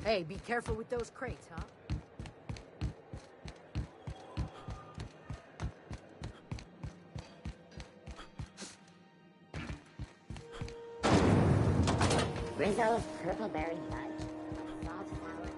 Hey, be careful with those crates, huh? Rizzo's purple-berry fudge. Salt sour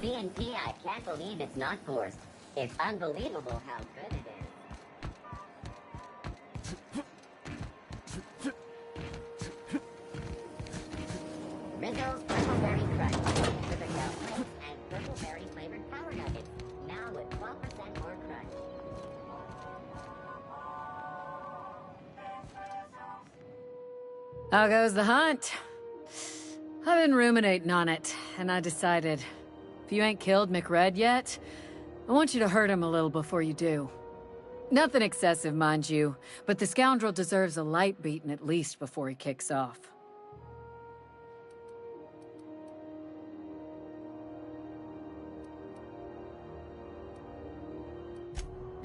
C&P, I can't believe it's not forced. It's unbelievable how good it is. Rizzo's Purple-Berry Crunch, Supergel Flakes, and Purple-Berry flavored Power Nuggets, now with 12% more crunch. How goes the hunt? I've been ruminating on it, and I decided, if you ain't killed McRedd yet, I want you to hurt him a little before you do. Nothing excessive, mind you, but the scoundrel deserves a light beating at least before he kicks off.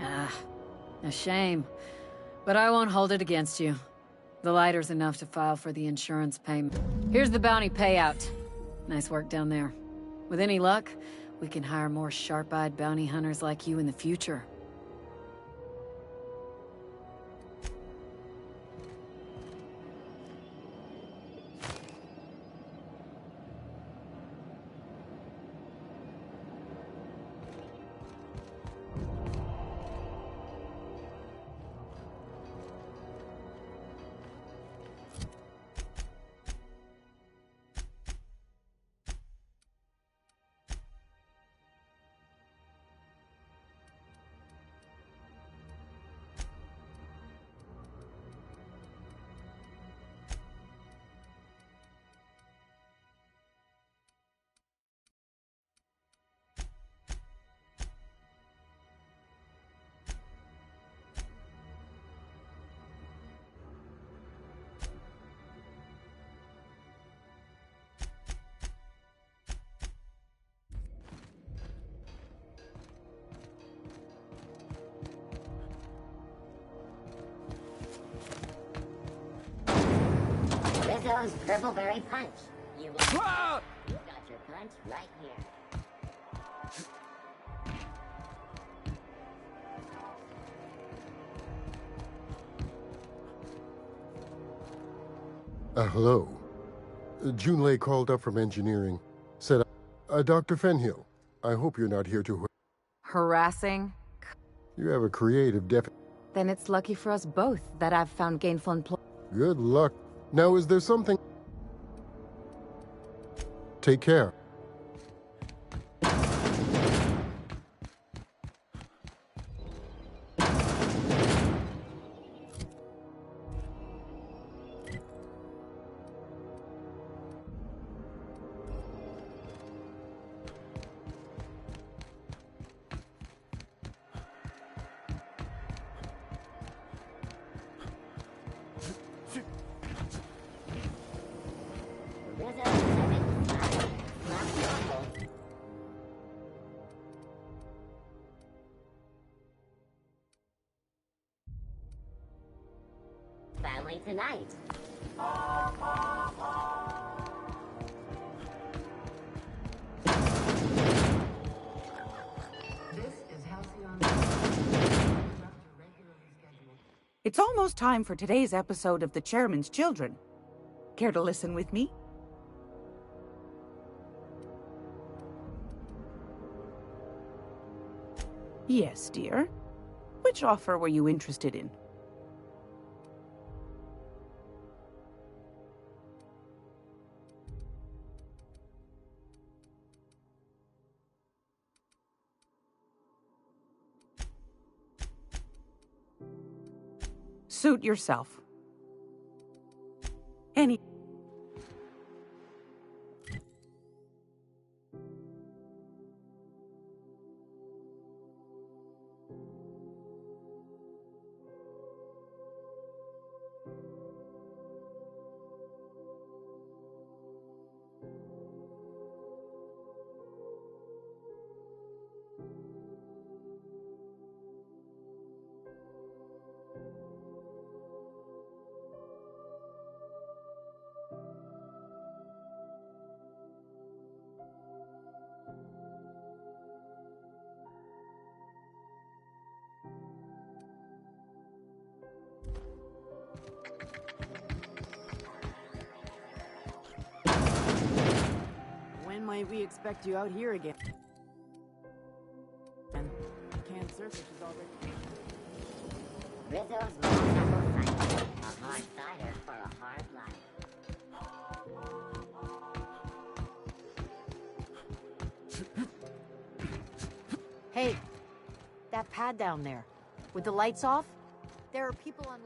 Ah, a shame. But I won't hold it against you. The lighter's enough to file for the insurance payment. Here's the bounty payout. Nice work down there. With any luck, we can hire more sharp-eyed bounty hunters like you in the future. Rizzo's Purple-Berry Punch. You got your punch right here. Hello. Junlei called up from engineering. Said, Dr. Fenhill, I hope you're not here to... Harassing? You have a creative Then it's lucky for us both that I've found gainful employment. Good luck. Now, is there something... Take care. Family tonight. It's almost time for today's episode of The Chairman's Children. Care to listen with me? Yes, dear. Which offer were you interested in? Suit yourself. Any... When might we expect you out here again? Canned surface is already... Rizzo's motorcycle cider. A hard cider for a hard life. Hey, that pad down there, with the lights off, there are people on...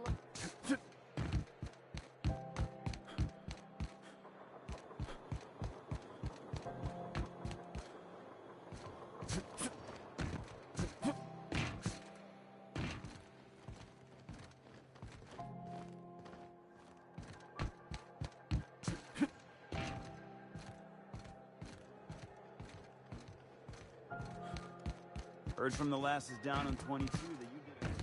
Heard from the lasses down on 22 that you did it.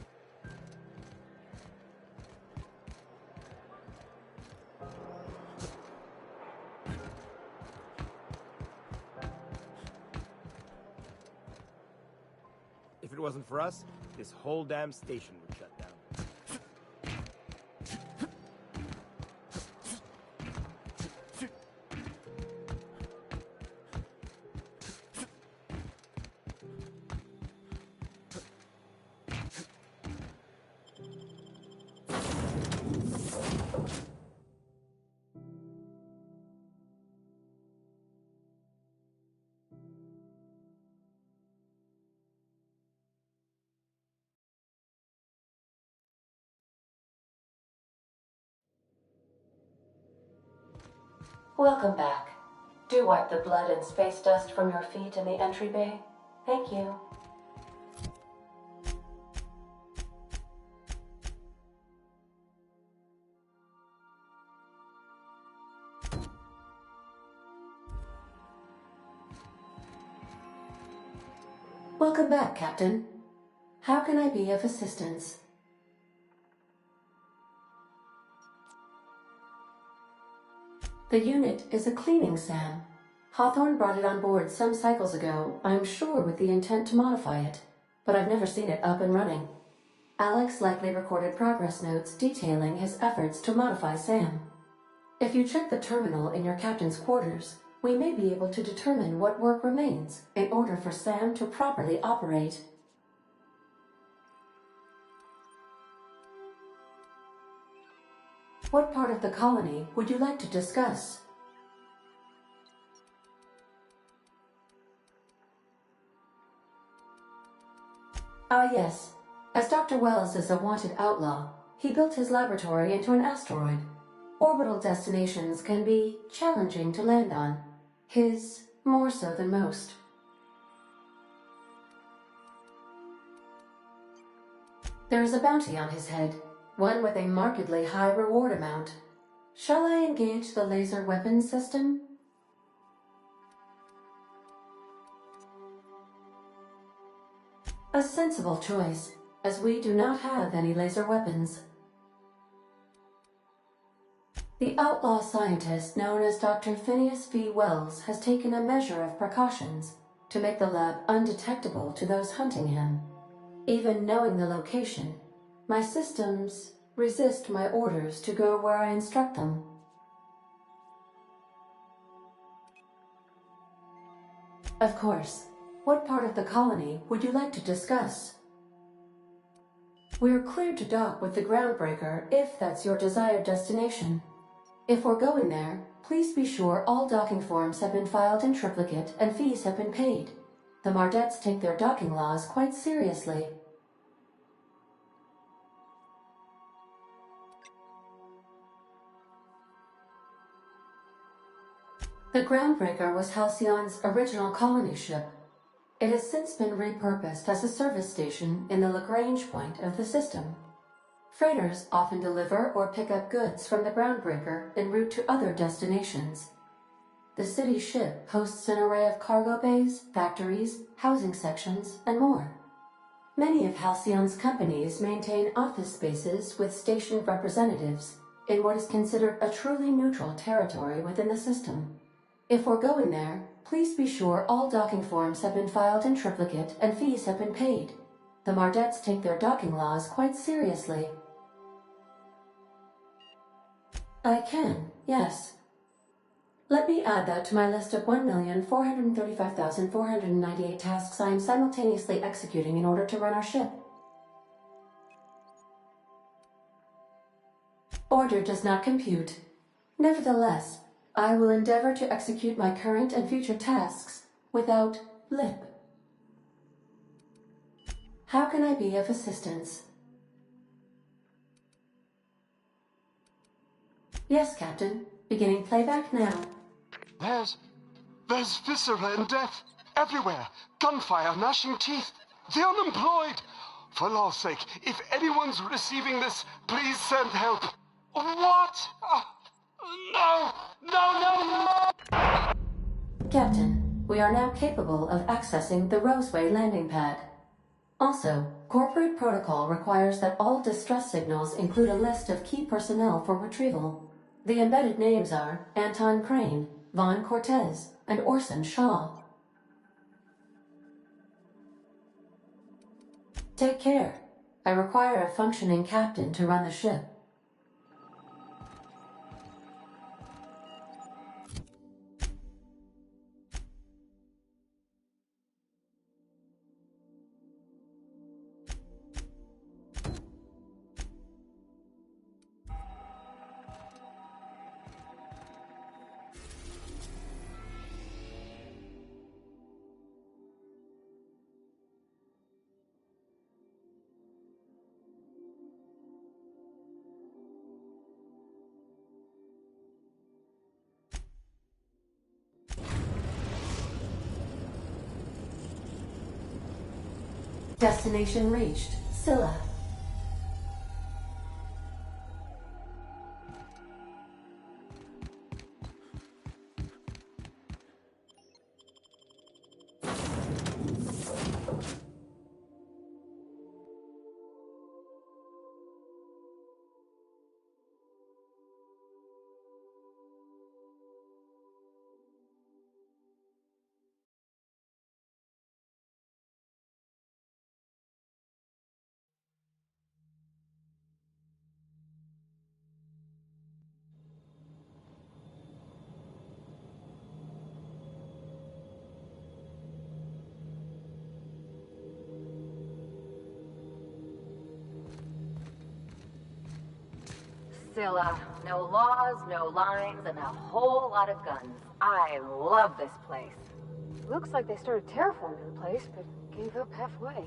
If it wasn't for us, this whole damn station would shut down. Welcome back. Do wipe the blood and space dust from your feet in the entry bay. Thank you. Welcome back, Captain. How can I be of assistance? The unit is a cleaning SAM. Hawthorne brought it on board some cycles ago, I'm sure with the intent to modify it, but I've never seen it up and running. Alex likely recorded progress notes detailing his efforts to modify SAM. If you check the terminal in your captain's quarters, we may be able to determine what work remains in order for SAM to properly operate. What part of the colony would you like to discuss? Ah, yes. As Dr. Wells is a wanted outlaw, he built his laboratory into an asteroid. Orbital destinations can be challenging to land on. His more so than most. There is a bounty on his head. One with a markedly high reward amount. Shall I engage the laser weapon system? A sensible choice, as we do not have any laser weapons. The outlaw scientist known as Dr. Phineas V. Wells has taken a measure of precautions to make the lab undetectable to those hunting him. Even knowing the location My systems resist my orders to go where I instruct them. Of course. What part of the colony would you like to discuss? We're cleared to dock with the Groundbreaker if that's your desired destination. If we're going there, please be sure all docking forms have been filed in triplicate and fees have been paid. The Mardettes take their docking laws quite seriously. The Groundbreaker was Halcyon's original colony ship. It has since been repurposed as a service station in the Lagrange point of the system. Freighters often deliver or pick up goods from the Groundbreaker en route to other destinations. The city ship hosts an array of cargo bays, factories, housing sections, and more. Many of Halcyon's companies maintain office spaces with stationed representatives in what is considered a truly neutral territory within the system. If we're going there, please be sure all docking forms have been filed in triplicate and fees have been paid. The Mardettes take their docking laws quite seriously. I can, yes. Let me add that to my list of 1,435,498 tasks I am simultaneously executing in order to run our ship. Order does not compute. Nevertheless, I will endeavor to execute my current and future tasks without lip. How can I be of assistance? Yes, Captain. Beginning playback now. There's viscera and death everywhere. Gunfire, gnashing teeth. The unemployed. For law's sake, if anyone's receiving this, please send help. What? No! Captain, we are now capable of accessing the Roseway landing pad. Also, corporate protocol requires that all distress signals include a list of key personnel for retrieval. The embedded names are Anton Crane, Vaughn Cortez, and Orson Shaw. Take care. I require a functioning captain to run the ship. Destination reached. Scylla. Scylla. No laws, no lines, and a whole lot of guns. I love this place. Looks like they started terraforming the place, but gave up halfway.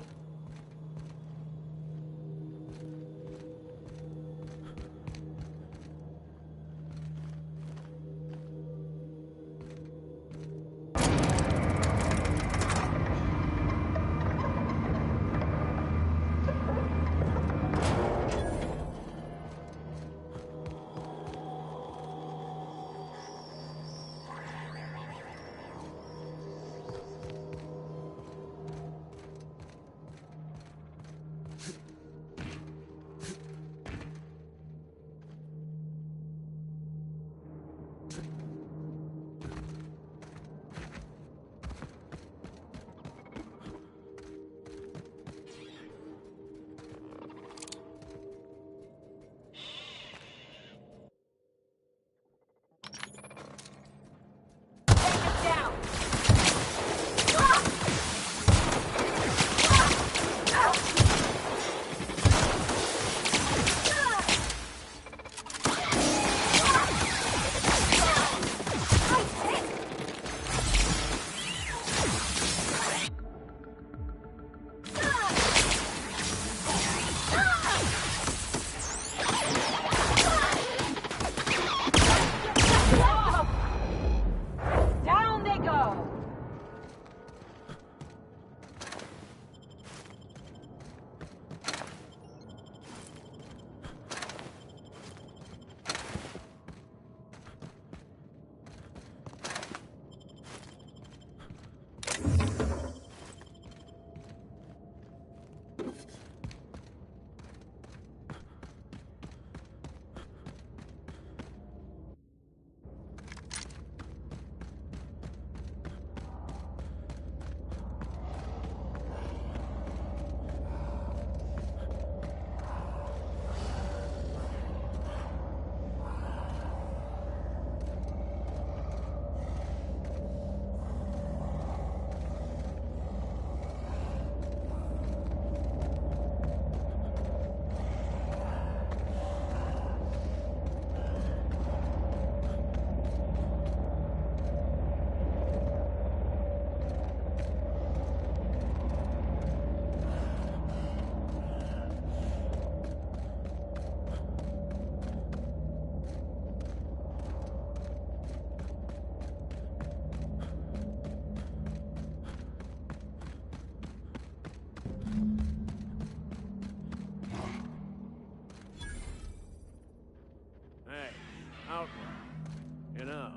Don't worry. You know,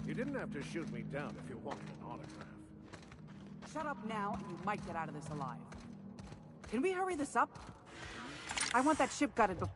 you didn't have to shoot me down if you wanted an autograph. Shut up now, and you might get out of this alive. Can we hurry this up? I want that ship gutted before...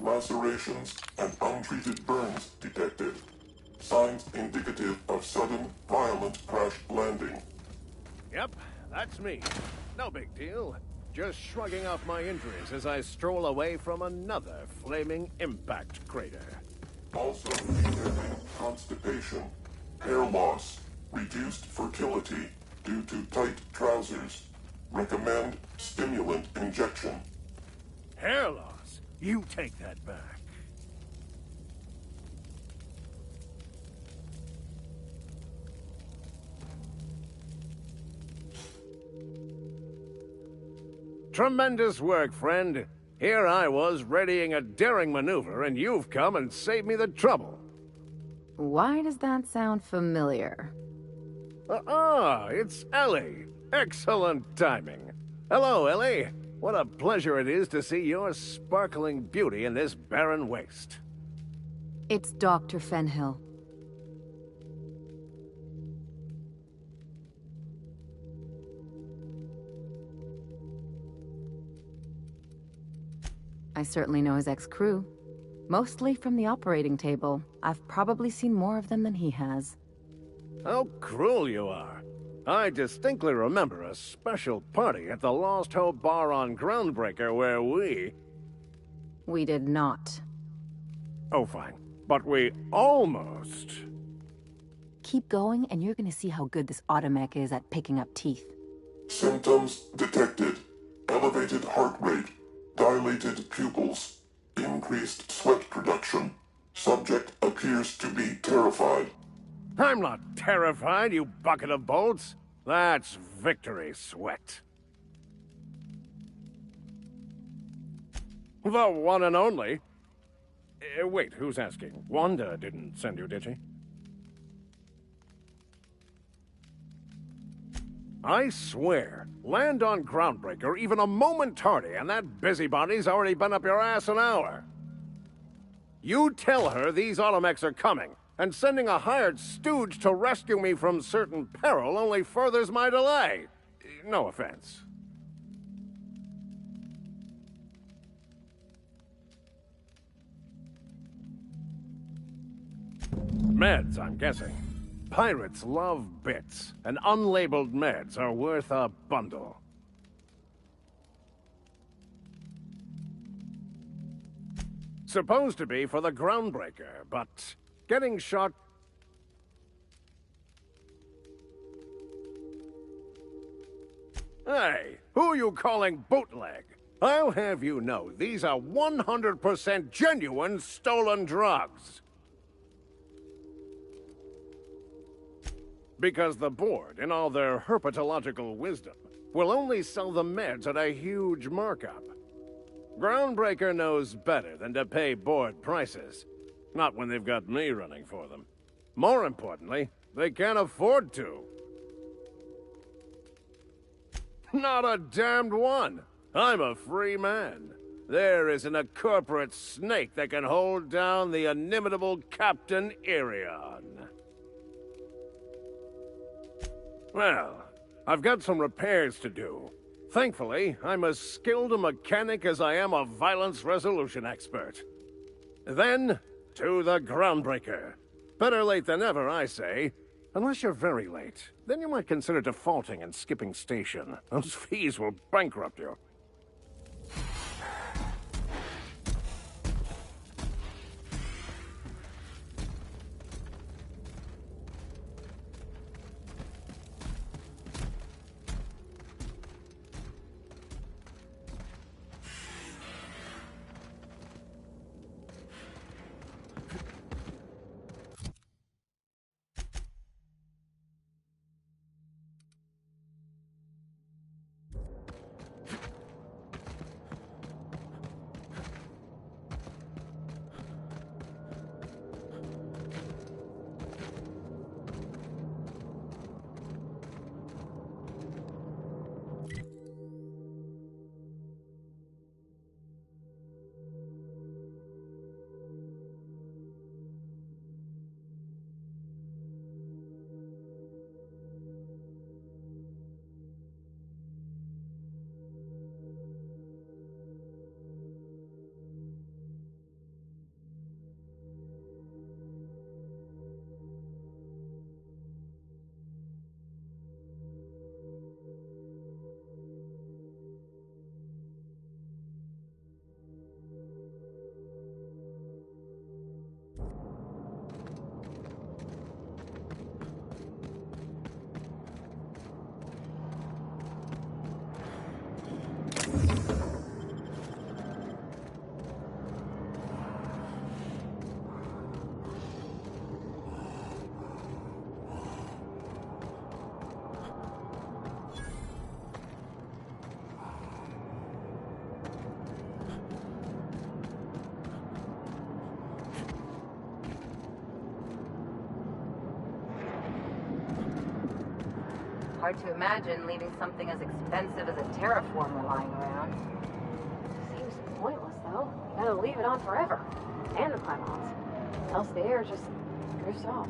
Lacerations and untreated burns detected. Signs indicative of sudden, violent crash landing. Yep, that's me. No big deal. Just shrugging off my injuries as I stroll away from another flaming impact crater. Also detecting constipation, hair loss, reduced fertility due to tight trousers. Recommend stimulant injection. Hair loss? You take that back. Tremendous work, friend. Here I was readying a daring maneuver, and you've come and saved me the trouble. Why does that sound familiar? It's Ellie. Excellent timing. Hello, Ellie. What a pleasure it is to see your sparkling beauty in this barren waste. It's Dr. Fenhill. I certainly know his ex-crew. Mostly from the operating table. I've probably seen more of them than he has. How cruel you are. I distinctly remember a special party at the Lost Hope Bar on Groundbreaker where we... We did not. Oh, fine. But we almost... Keep going, and you're gonna see how good this automech is at picking up teeth. Symptoms detected. Elevated heart rate, dilated pupils, increased sweat production. Subject appears to be terrified. I'm not terrified, you bucket of bolts. That's victory sweat. The one and only. Wait, who's asking? Wanda didn't send you, did she? I swear, land on Groundbreaker even a moment tardy, and that busybody's already been up your ass an hour. You tell her these automechs are coming, and sending a hired stooge to rescue me from certain peril only furthers my delay. No offense. Meds, I'm guessing. Pirates love bits, and unlabeled meds are worth a bundle. Supposed to be for the Groundbreaker, but getting shot... Hey, who are you calling bootleg? I'll have you know, these are 100% genuine stolen drugs. Because the board, in all their herpetological wisdom, will only sell the meds at a huge markup. Groundbreaker knows better than to pay board prices. Not when they've got me running for them. More importantly, they can't afford to. Not a damned one. I'm a free man. There isn't a corporate snake that can hold down the inimitable Captain Irion. Well, I've got some repairs to do. Thankfully, I'm as skilled a mechanic as I am a violence resolution expert. Then, to the Groundbreaker. Better late than never, I say. Unless you're very late. Then you might consider defaulting and skipping station. Those fees will bankrupt you. Hard to imagine leaving something as expensive as a terraformer lying around. Seems pointless, though. You gotta leave it on forever. And the pylons. Else the air just drifts off.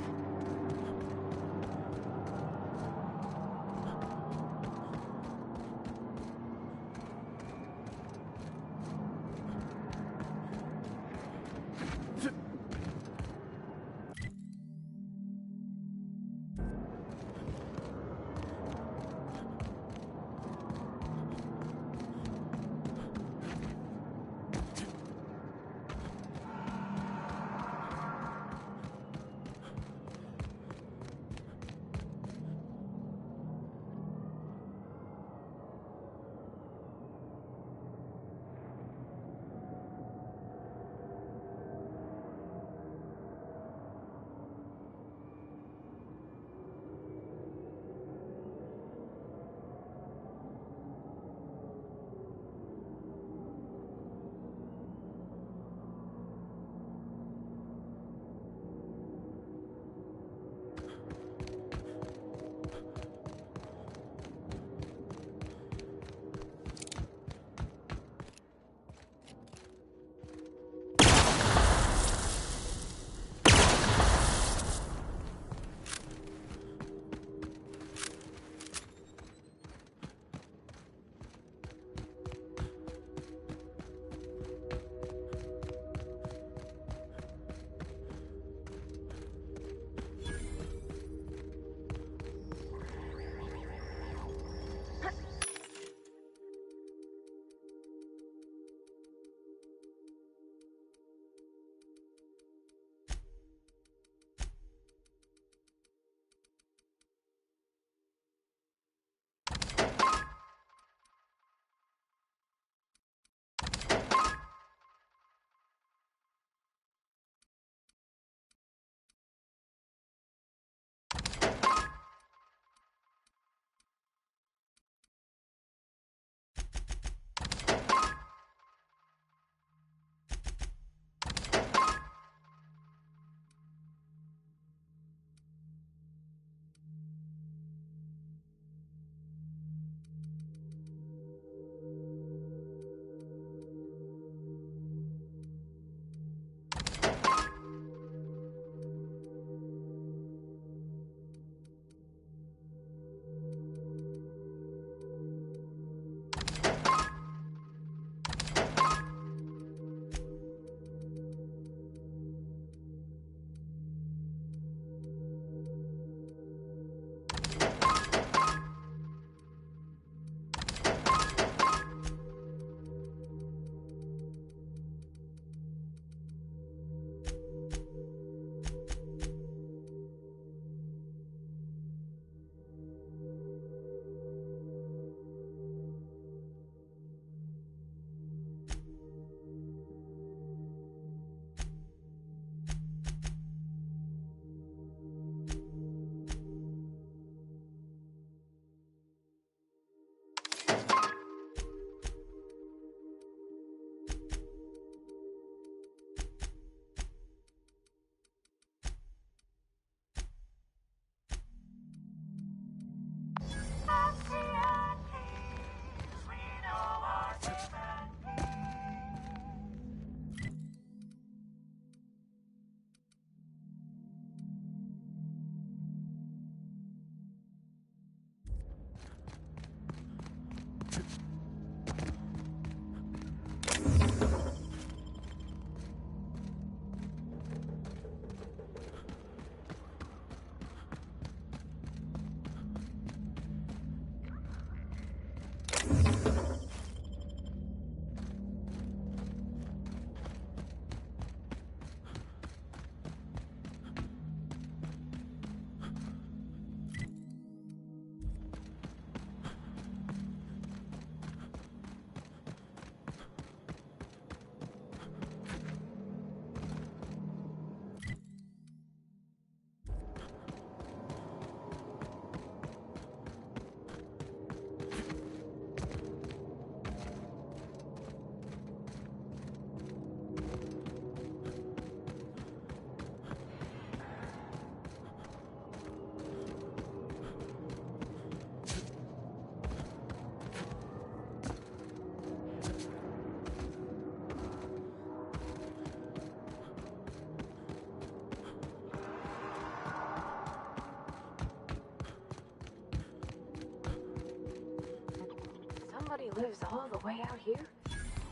lives all the way out here?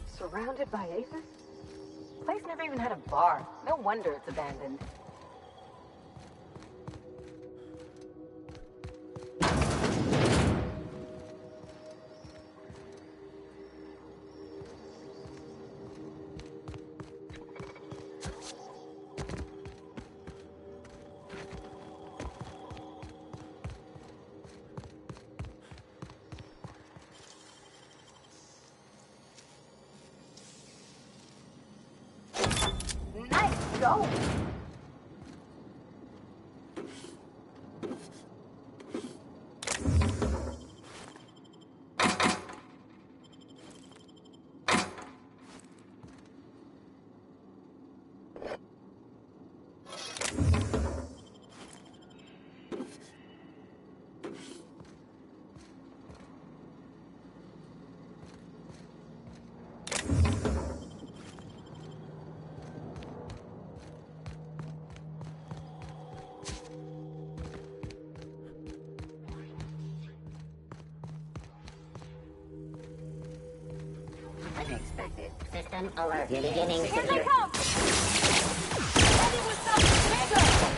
Surrounded by aces? Place never even had a bar. No wonder it's abandoned. Nice go! Unexpected. System alert. Beginning Here they secure. come! Ready with something bigger!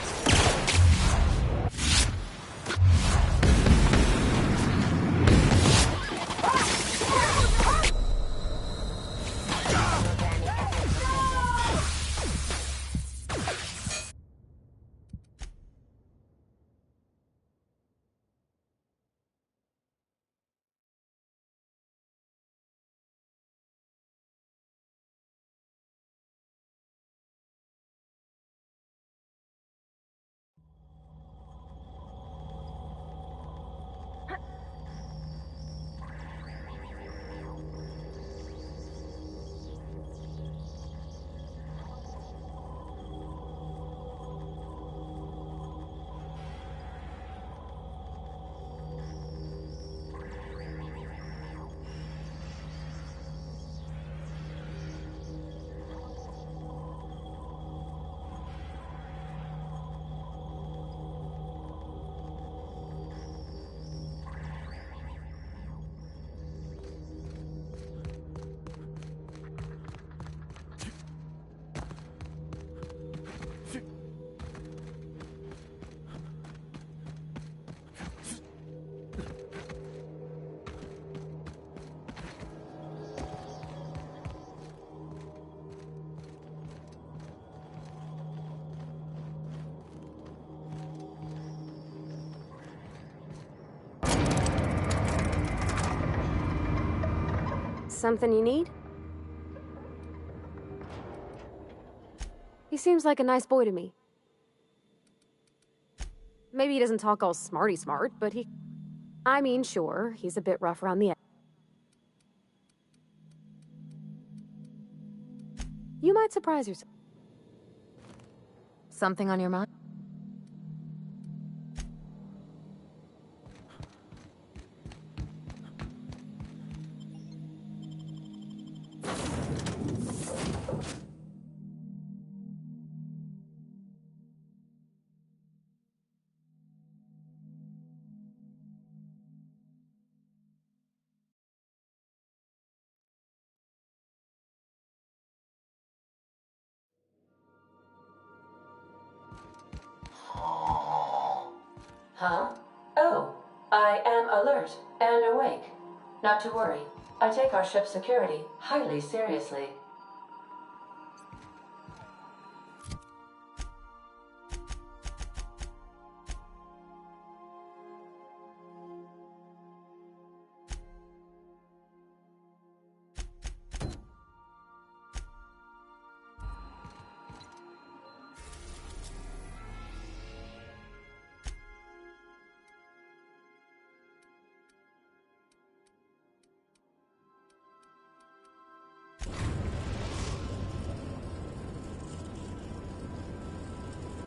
Something you need? He seems like a nice boy to me. Maybe he doesn't talk all smarty smart, but I mean, sure, he's a bit rough around the edge. You might surprise yourself. Something on your mind? Huh? Oh, I am alert and awake. Not to worry. I take our ship's security highly seriously.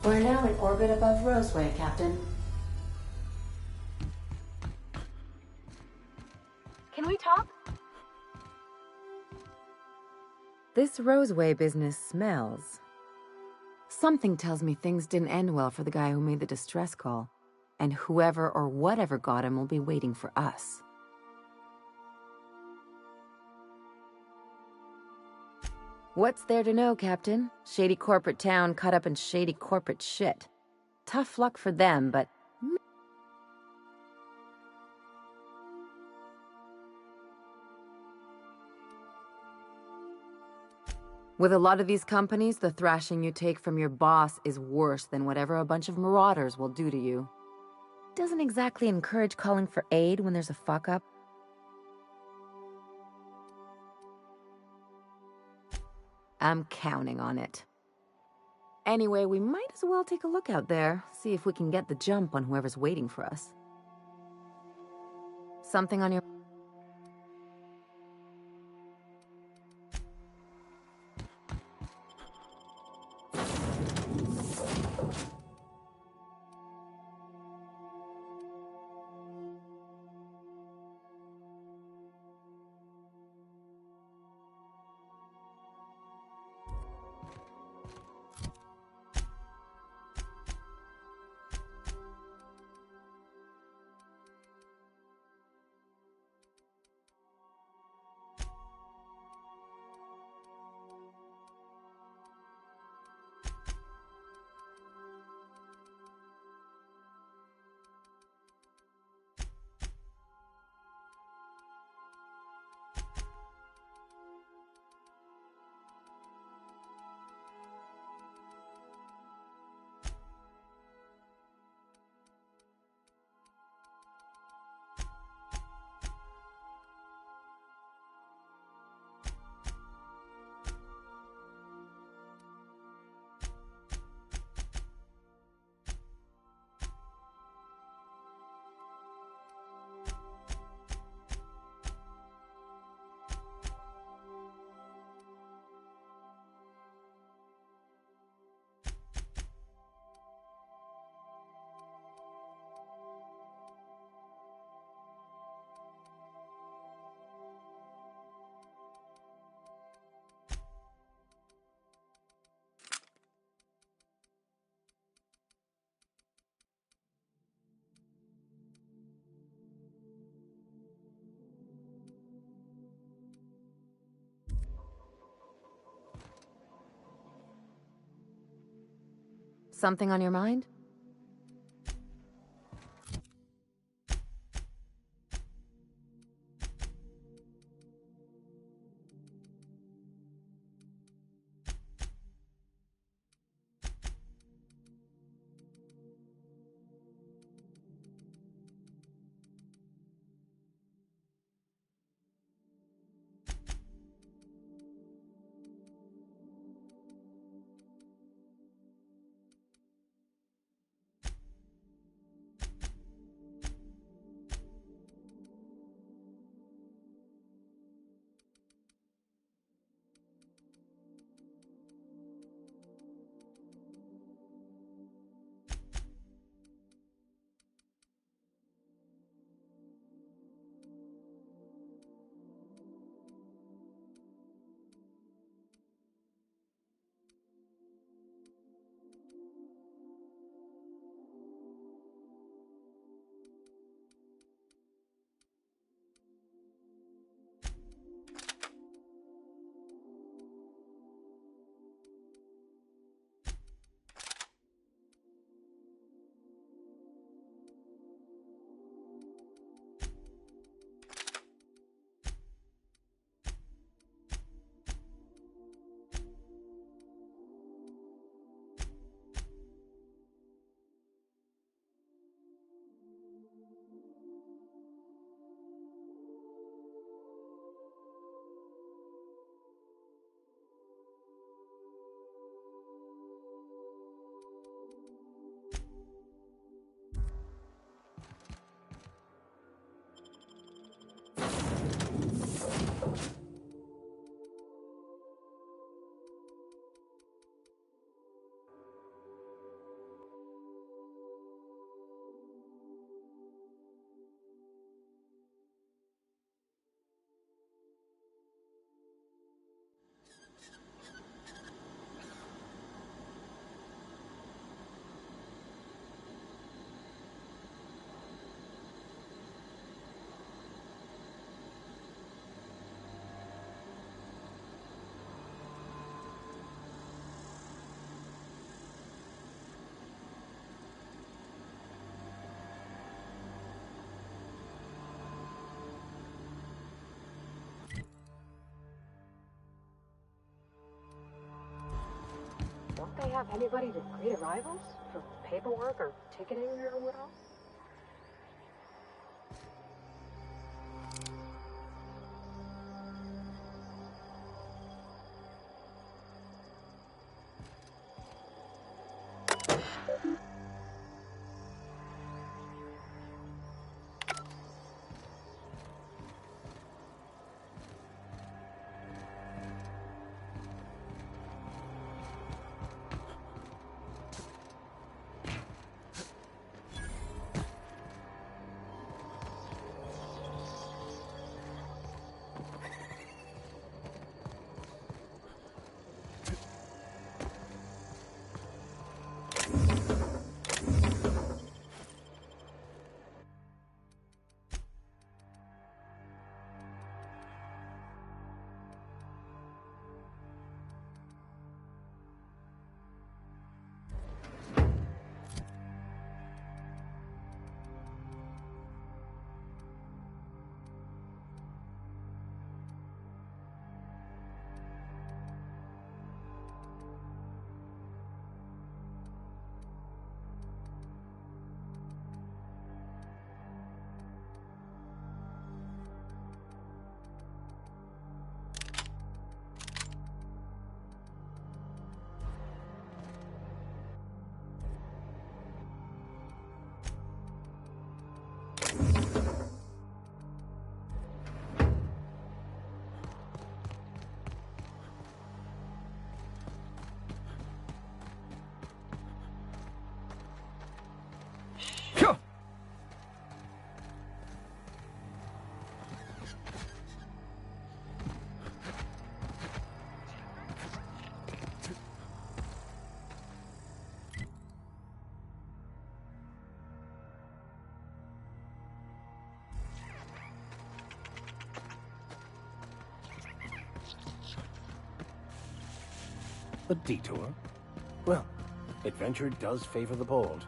We're now in orbit above Roseway, Captain. Can we talk? This Roseway business smells. Something tells me things didn't end well for the guy who made the distress call. And whoever or whatever got him will be waiting for us. What's there to know, Captain? Shady corporate town caught up in shady corporate shit. Tough luck for them, but... With a lot of these companies, the thrashing you take from your boss is worse than whatever a bunch of marauders will do to you. Doesn't exactly encourage calling for aid when there's a fuck-up. I'm counting on it. Anyway, we might as well take a look out there, see if we can get the jump on whoever's waiting for us. Something on your... Something on your mind? have anybody to greet arrivals? For paperwork or ticketing or what else? A detour? Well, adventure does favor the bold.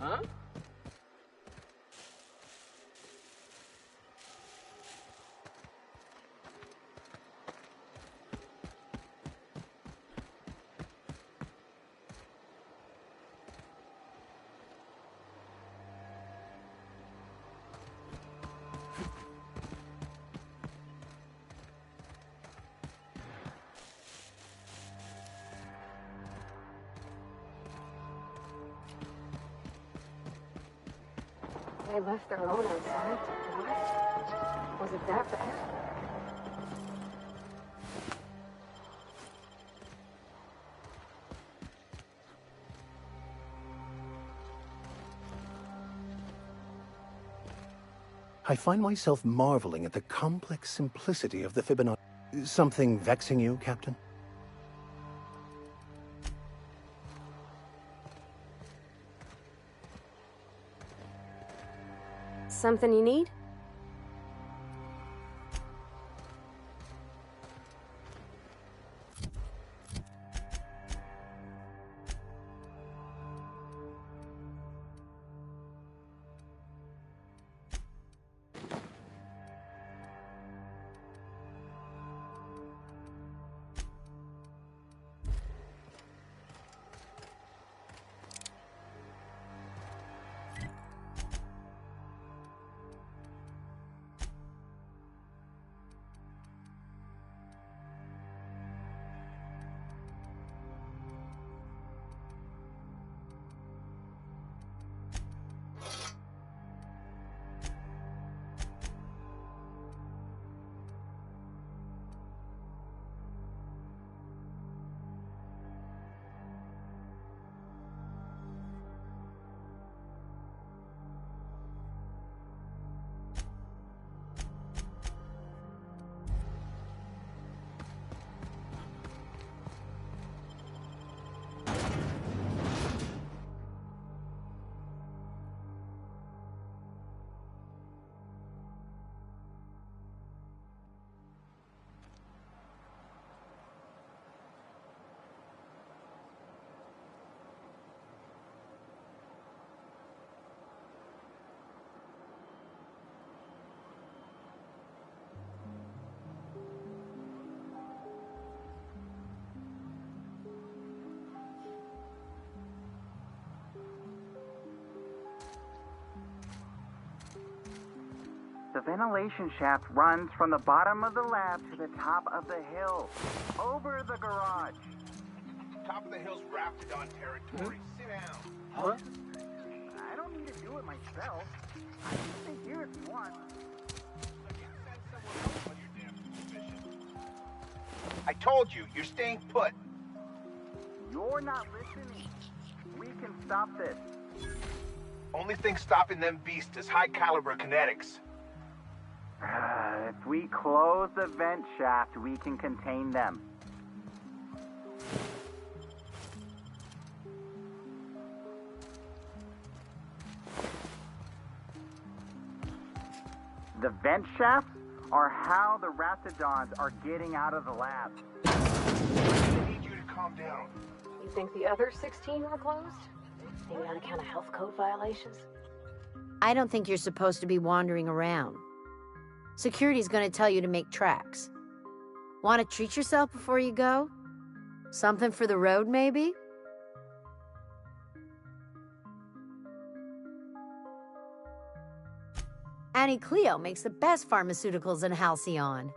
Huh? They left their own outside to die? Was it that bad? I find myself marveling at the complex simplicity of the Fibonacci. Something vexing you, Captain? Something you need? The ventilation shaft runs from the bottom of the lab to the top of the hill, over the garage. Top of the hill's Raptidon territory. Sit down. Huh? I don't need to do it myself. I can stay here if you want. I told you, you're staying put. You're not listening. We can stop this. Only thing stopping them beasts is high caliber kinetics. If we close the vent shaft, we can contain them. The vent shafts are how the Raptidons are getting out of the lab. I need you to calm down. You think the other 16 were closed? Maybe on account of health code violations? I don't think you're supposed to be wandering around. Security's gonna tell you to make tracks. Want to treat yourself before you go? Something for the road, maybe? Annie Cleo makes the best pharmaceuticals in Halcyon.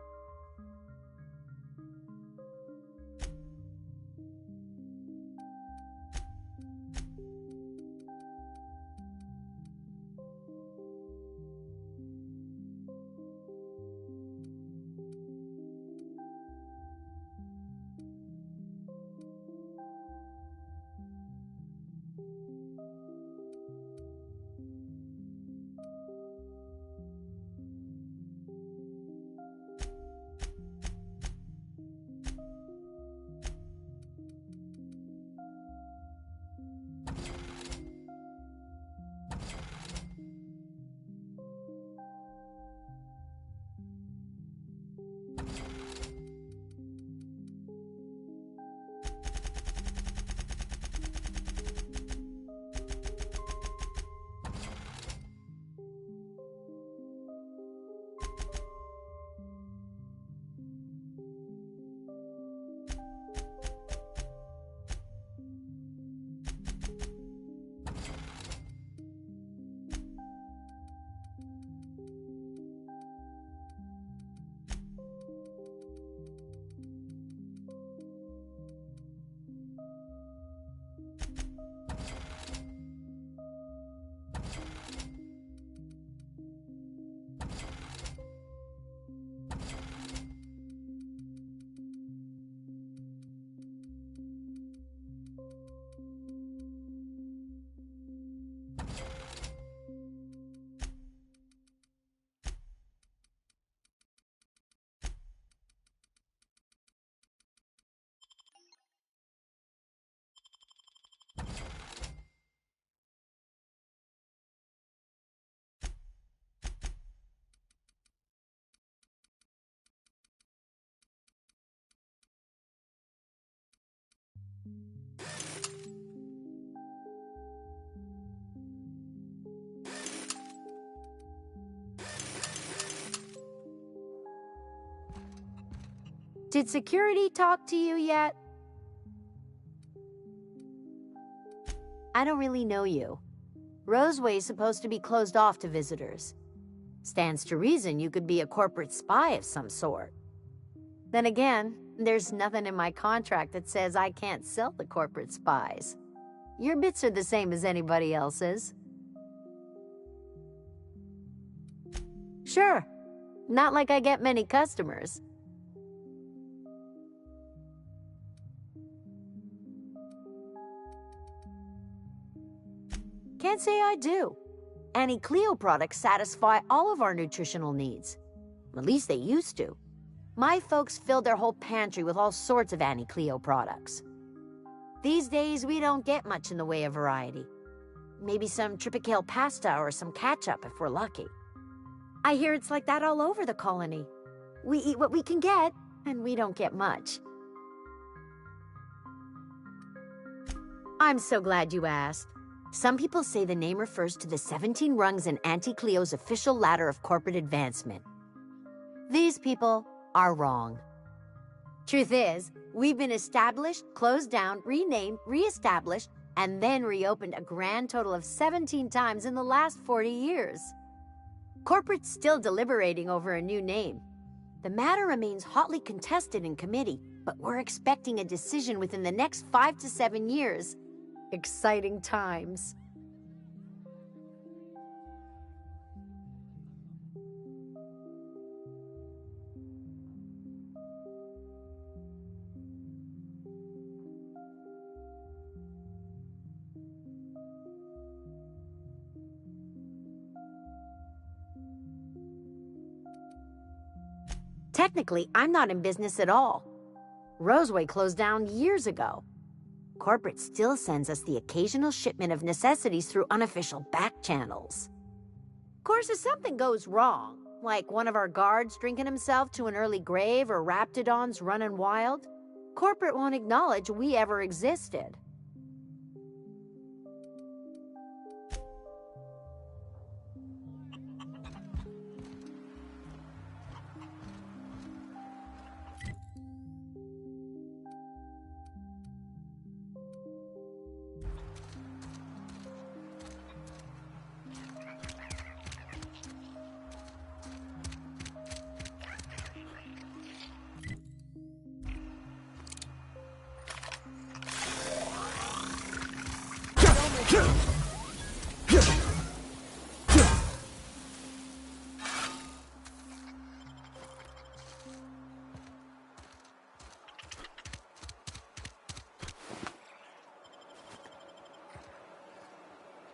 Did security talk to you yet? I don't really know you. Roseway's supposed to be closed off to visitors. Stands to reason you could be a corporate spy of some sort. Then again, there's nothing in my contract that says I can't sell the corporate spies. Your bits are the same as anybody else's. Sure. Not like I get many customers. Can't say I do. Annie Cleo products satisfy all of our nutritional needs. At least they used to. My folks filled their whole pantry with all sorts of Annie Cleo products. These days, we don't get much in the way of variety. Maybe some tripicale pasta or some ketchup if we're lucky. I hear it's like that all over the colony. We eat what we can get, and we don't get much. I'm so glad you asked. Some people say the name refers to the 17 rungs in Auntie Cleo's official ladder of corporate advancement. These people are wrong. Truth is, we've been established, closed down, renamed, reestablished, and then reopened a grand total of 17 times in the last 40 years. Corporate's still deliberating over a new name. The matter remains hotly contested in committee, but we're expecting a decision within the next 5 to 7 years. Exciting times. Technically, I'm not in business at all. Roseway closed down years ago. Corporate still sends us the occasional shipment of necessities through unofficial back channels. Of course, if something goes wrong, like one of our guards drinking himself to an early grave or raptidons running wild, Corporate won't acknowledge we ever existed.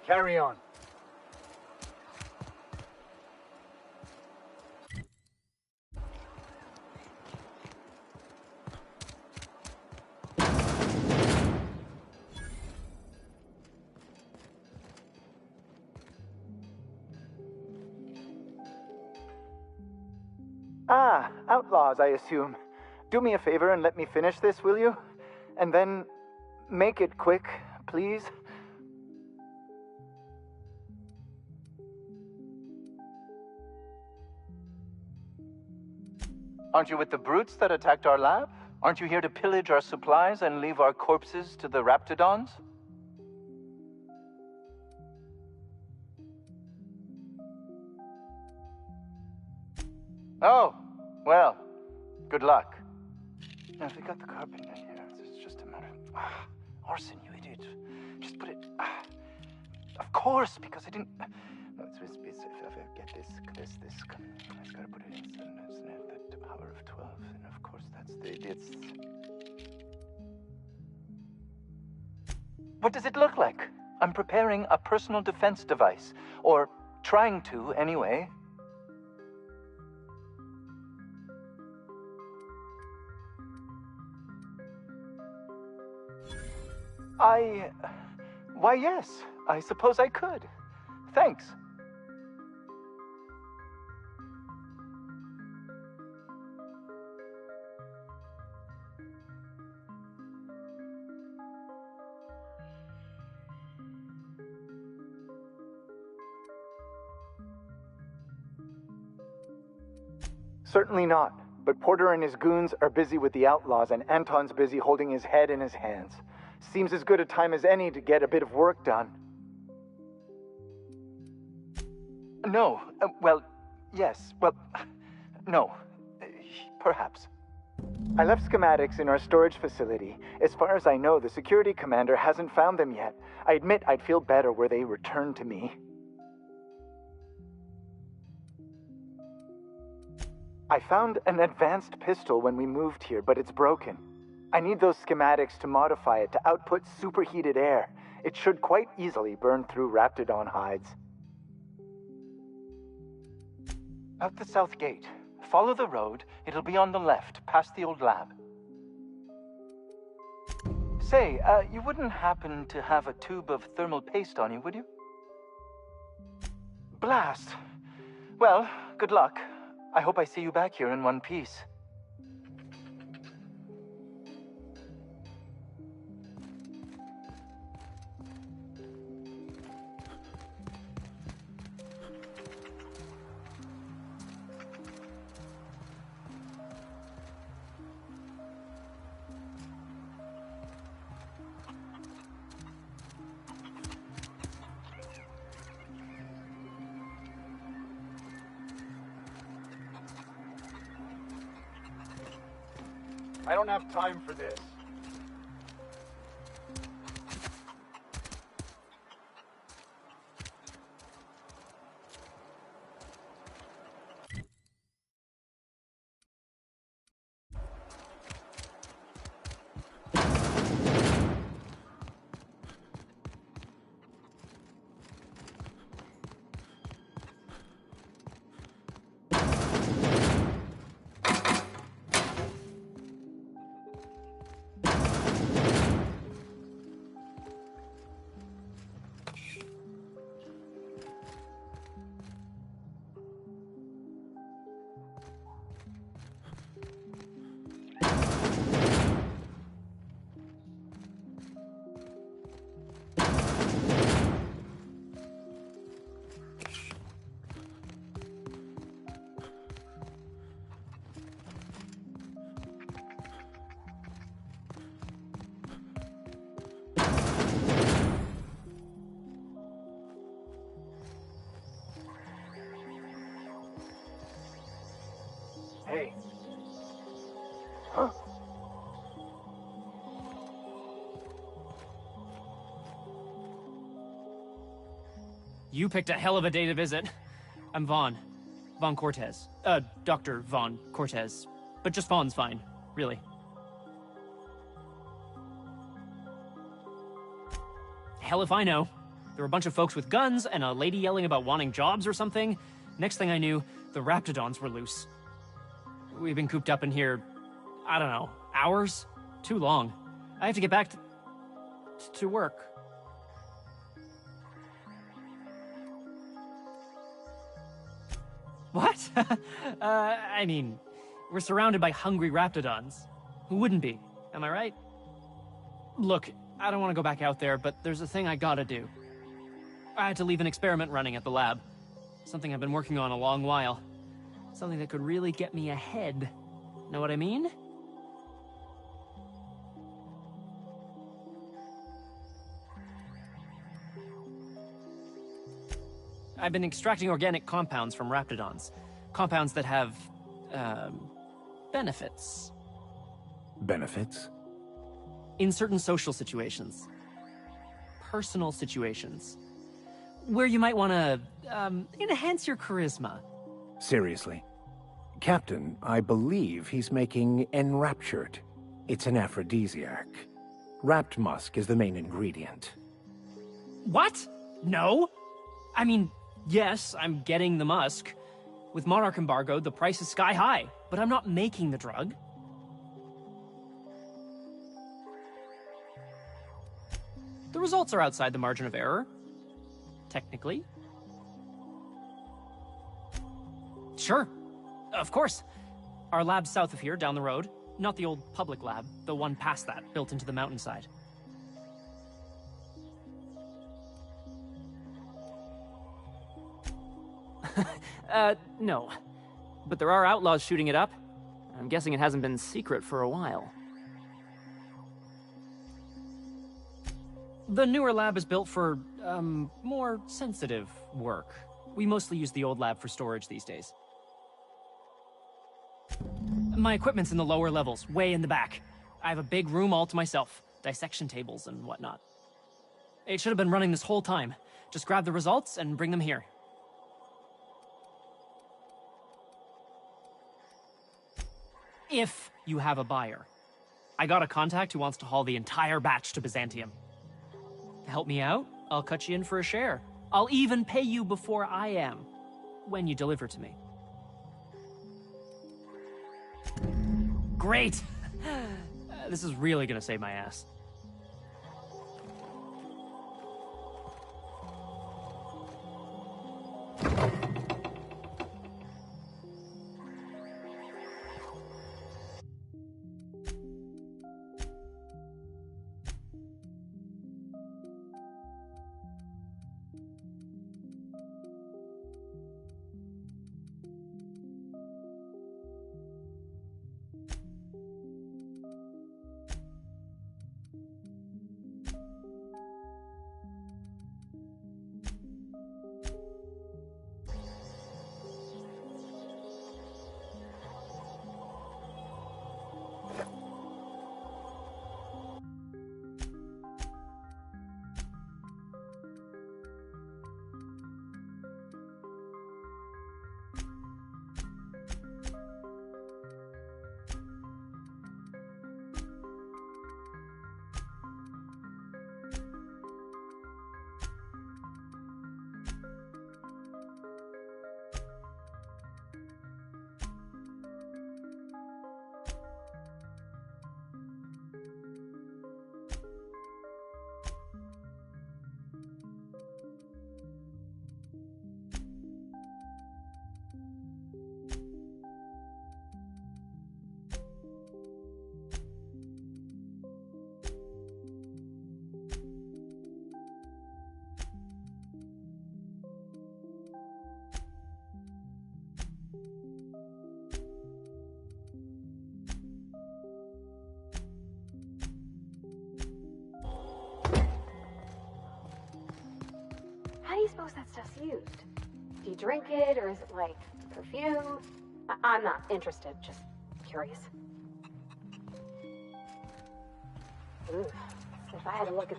Carry on. Ah, outlaws, I assume. Do me a favor and let me finish this, will you? And then make it quick, please. Aren't you with the brutes that attacked our lab? Aren't you here to pillage our supplies and leave our corpses to the raptidons? Oh, well, good luck. Now, if we got the carpet in here, it's just a matter of... arson, you idiot. Just put it... of course, because I didn't... No, it's if I get this... I just gotta put it in, the power of 12, and of course that's the idiot's... What does it look like? I'm preparing a personal defense device, or trying to, anyway. Why, yes, I suppose I could. Thanks. Certainly not. But Porter and his goons are busy with the outlaws, and Anton's busy holding his head in his hands. Seems as good a time as any to get a bit of work done. No. Well, yes. Well, no. Perhaps. I left schematics in our storage facility. As far as I know, the security commander hasn't found them yet. I admit I'd feel better were they returned to me. I found an advanced pistol when we moved here, but it's broken. I need those schematics to modify it to output superheated air. It should quite easily burn through raptidon hides. Out the south gate. Follow the road. It'll be on the left, past the old lab. Say, you wouldn't happen to have a tube of thermal paste on you, would you? Blast. Well, good luck. I hope I see you back here in one piece. I don't have time for this. Hey. Huh? You picked a hell of a day to visit. I'm Vaughn. Vaughn Cortez. Dr. Vaughn Cortez. But just Vaughn's fine, really. Hell if I know. There were a bunch of folks with guns and a lady yelling about wanting jobs or something. Next thing I knew, the Raptidons were loose. We've been cooped up in here, I don't know, hours? Too long. I have to get back to work. What? I mean, we're surrounded by hungry Raptidons. Who wouldn't be? Am I right? Look, I don't want to go back out there, but there's a thing I gotta do. I had to leave an experiment running at the lab. Something I've been working on a long while. Something that could really get me ahead. Know what I mean? I've been extracting organic compounds from Raptidons. Compounds that have, benefits. Benefits? In certain social situations. Personal situations. Where you might want to, enhance your charisma. Seriously. Captain, I believe he's making enraptured. It's an aphrodisiac. Wrapped musk is the main ingredient. What? No? I mean, yes, I'm getting the musk. With Monarch embargo, the price is sky high, but I'm not making the drug. The results are outside the margin of error. Technically. Sure. Of course. Our lab's south of here, down the road. Not the old public lab, the one past that, built into the mountainside. No. But there are outlaws shooting it up. I'm guessing it hasn't been secret for a while. The newer lab is built for, more sensitive work. We mostly use the old lab for storage these days. My equipment's in the lower levels, way in the back. I have a big room all to myself, dissection tables and whatnot. It should have been running this whole time. Just grab the results and bring them here. If you have a buyer. I got a contact who wants to haul the entire batch to Byzantium. Help me out, I'll cut you in for a share. I'll even pay you before I am, when you deliver to me. Great! This is really gonna save my ass. stuff's used? Do you drink it, or is it like perfume? I'm not interested, just curious. Ooh, if I had to look at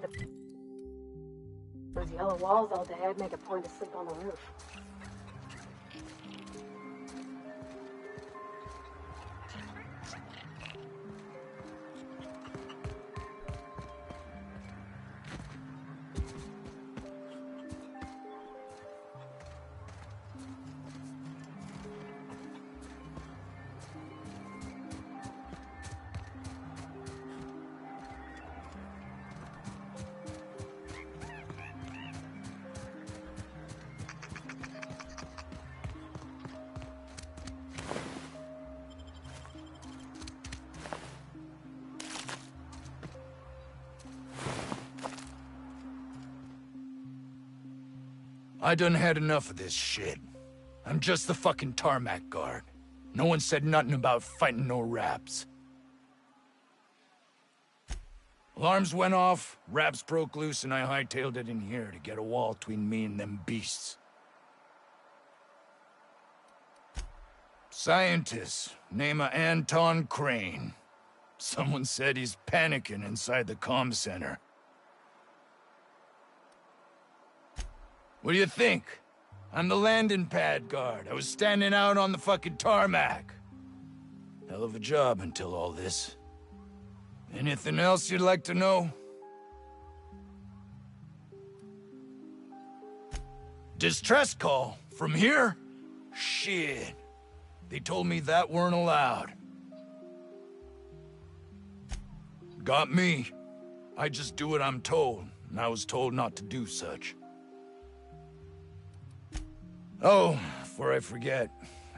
those yellow walls all day, I'd make a point to sleep on the roof. I done had enough of this shit. I'm just the fucking tarmac guard. No one said nothing about fighting no raps. Alarms went off, raps broke loose, and I hightailed it in here to get a wall between me and them beasts. Scientist, name of Anton Crane. Someone said he's panicking inside the comm center. What do you think? I'm the landing pad guard. I was standing out on the fucking tarmac. Hell of a job until all this. Anything else you'd like to know? Distress call? From here? Shit. They told me that weren't allowed. Got me. I just do what I'm told, and I was told not to do such. Oh, before I forget,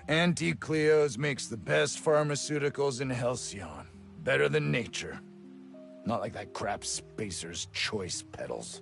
Auntie Cleo's makes the best pharmaceuticals in Halcyon. Better than nature. Not like that crap Spacer's Choice peddles.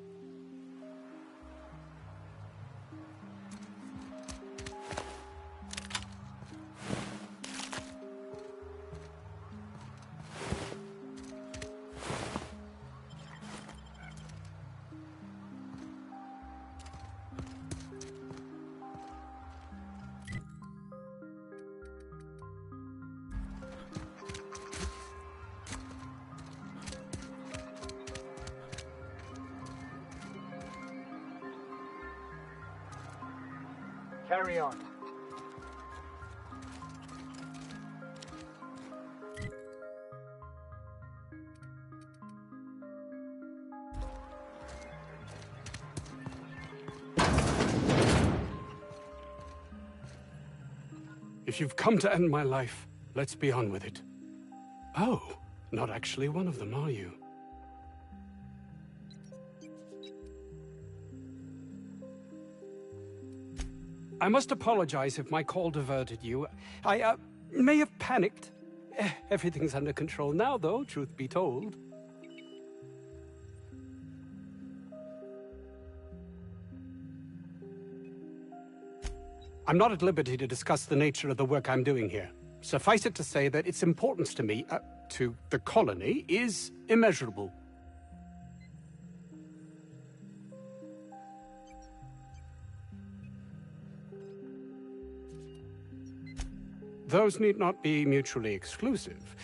Carry on. If you've come to end my life, let's be on with it. Oh, not actually one of them, are you? I must apologize if my call diverted you. I may have panicked. Everything's under control now, though, truth be told. I'm not at liberty to discuss the nature of the work I'm doing here. Suffice it to say that its importance to me, to the colony, is immeasurable. Those need not be mutually exclusive.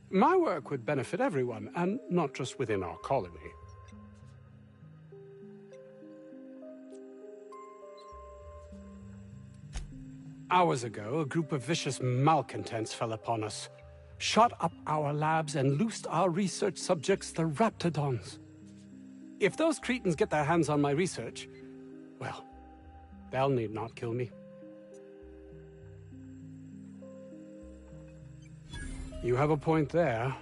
My work would benefit everyone, and not just within our colony. Hours ago, a group of vicious malcontents fell upon us, shot up our labs, and loosed our research subjects, the Raptidons. If those cretins get their hands on my research, well, they'll need not kill me. You have a point there.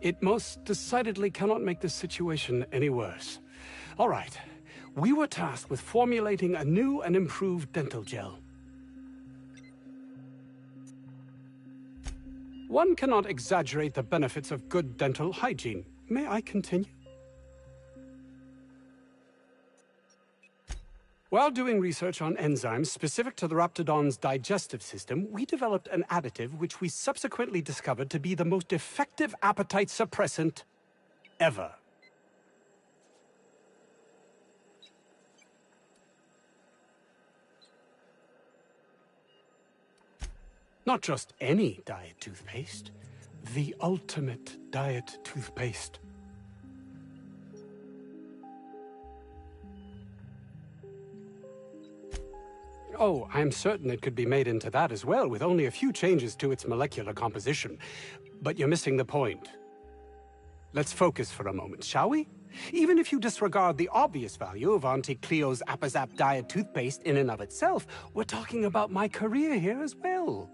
It most decidedly cannot make this situation any worse. All right. We were tasked with formulating a new and improved dental gel. One cannot exaggerate the benefits of good dental hygiene. May I continue? While doing research on enzymes specific to the Raptidon's digestive system, we developed an additive which we subsequently discovered to be the most effective appetite suppressant ever. Not just any diet toothpaste. The ultimate diet toothpaste. Oh, I'm certain it could be made into that as well, with only a few changes to its molecular composition. But you're missing the point. Let's focus for a moment, shall we? Even if you disregard the obvious value of Auntie Cleo's Appazap diet toothpaste in and of itself, we're talking about my career here as well.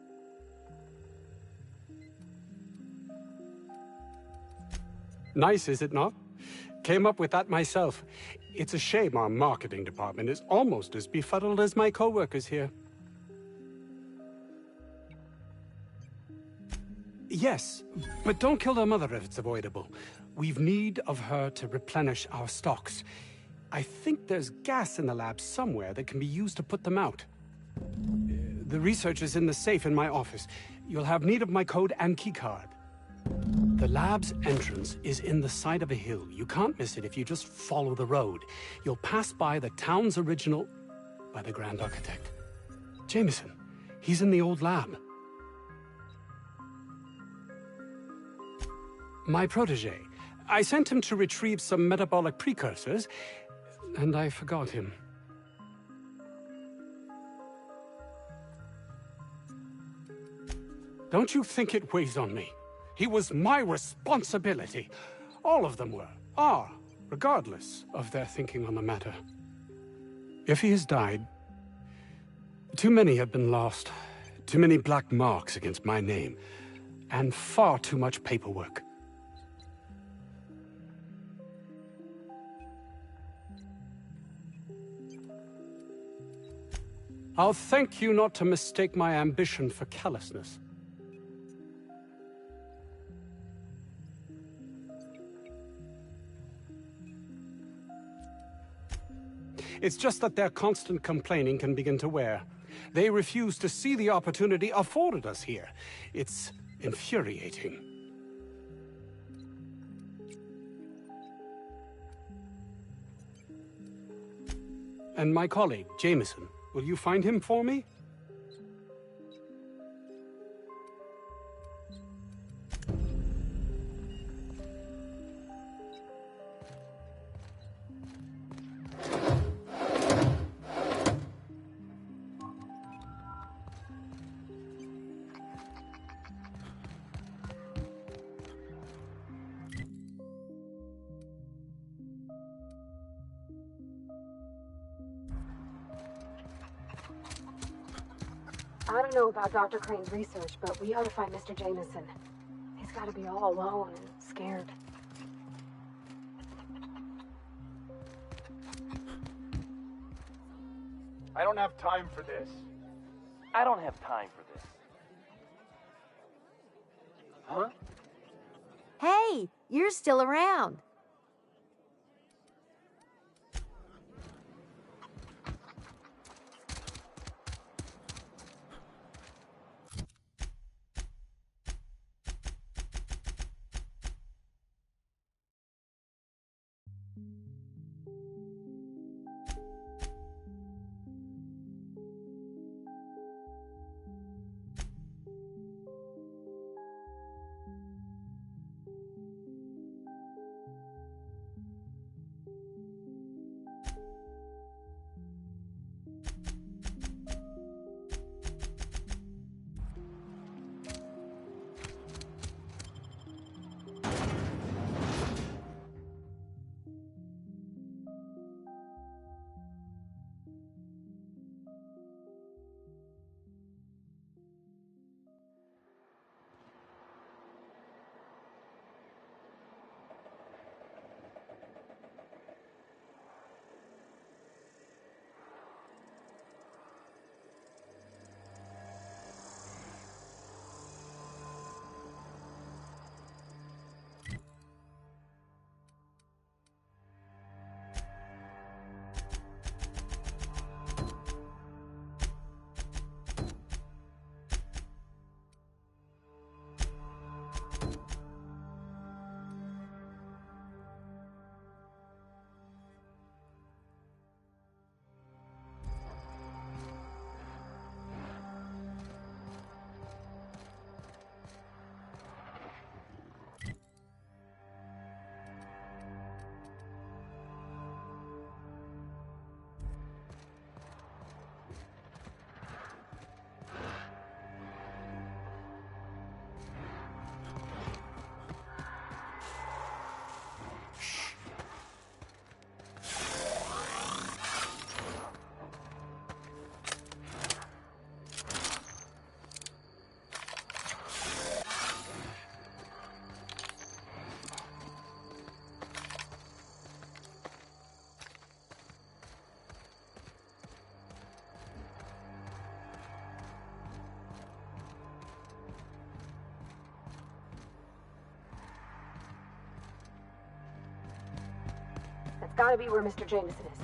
Nice, is it not? Came up with that myself. It's a shame our marketing department is almost as befuddled as my co-workers here. Yes, but don't kill their mother if it's avoidable. We've need of her to replenish our stocks. I think there's gas in the lab somewhere that can be used to put them out. The research is in the safe in my office. You'll have need of my code and keycard. The lab's entrance is in the side of a hill. You can't miss it if you just follow the road. You'll pass by the town's original... by the Grand Architect. Jameson. He's in the old lab. My protege. I sent him to retrieve some metabolic precursors, and I forgot him. Don't you think it weighs on me? He was my responsibility. All of them are, regardless of their thinking on the matter. If he has died, too many have been lost. Too many black marks against my name, and far too much paperwork. I'll thank you not to mistake my ambition for callousness. It's just that their constant complaining can begin to wear. They refuse to see the opportunity afforded us here. It's infuriating. And my colleague, Jameson, will you find him for me? I don't know about Dr. Crane's research, but we ought to find Mr. Jameson. He's got to be all alone and scared. I don't have time for this. I don't have time for this. Huh? Hey, you're still around. gotta be where Mr. Jameson is.